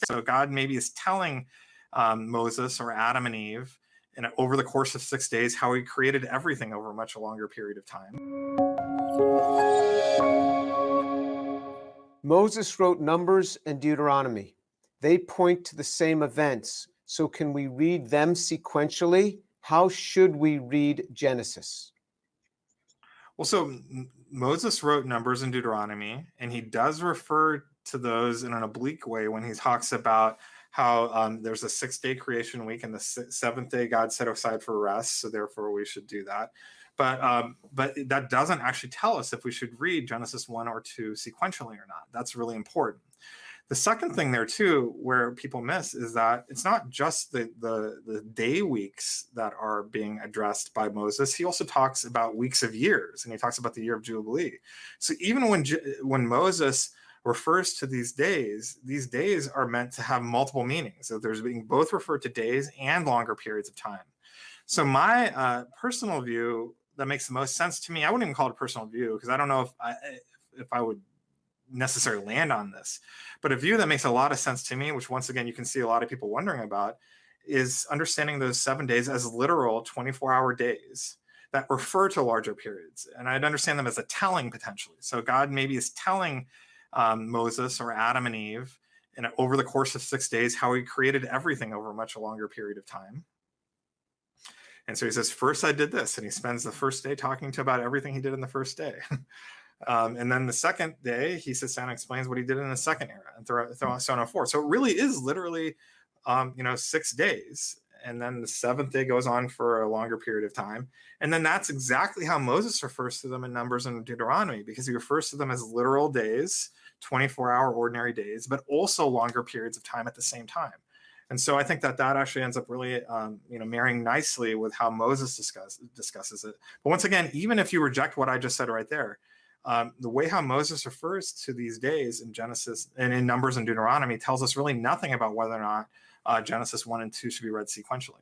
So God maybe is telling Moses or Adam and Eve over the course of 6 days how he created everything over a much longer period of time. Moses wrote Numbers and Deuteronomy. They point to the same events. So can we read them sequentially? How should we read Genesis? Well, so Moses wrote Numbers and Deuteronomy, and he does refer to those in an oblique way when he talks about how there's a 6-day creation week, and the seventh day God set aside for rest, so therefore we should do that. But that doesn't actually tell us if we should read Genesis 1 or 2 sequentially or not. That's really important. The second thing there too, where people miss, is that it's not just the day weeks that are being addressed by Moses. He also talks about weeks of years, and he talks about the year of Jubilee. So even when Moses refers to these days are meant to have multiple meanings. So there's being both referred to days and longer periods of time. So my personal view that makes the most sense to me, I wouldn't even call it a personal view, because I don't know if I would necessarily land on this, but a view that makes a lot of sense to me, which once again you can see a lot of people wondering about, is understanding those 7 days as literal 24-hour days that refer to larger periods. And I'd understand them as a telling potentially. So God maybe is telling Moses or Adam and Eve over the course of 6 days how he created everything over a much longer period of time. And so he says, first I did this, and he spends the first day talking about everything he did in the first day. And then the second day, he sits down and explains what he did in the second era, and so on and forth. So it really is literally, 6 days. And then the seventh day goes on for a longer period of time. And then that's exactly how Moses refers to them in Numbers and Deuteronomy, because he refers to them as literal days, 24-hour ordinary days, but also longer periods of time at the same time. And so I think that actually ends up really, marrying nicely with how Moses discusses it. But once again, even if you reject what I just said right there, the way how Moses refers to these days in Genesis and in Numbers and Deuteronomy tells us really nothing about whether or not Genesis 1 and 2 should be read sequentially.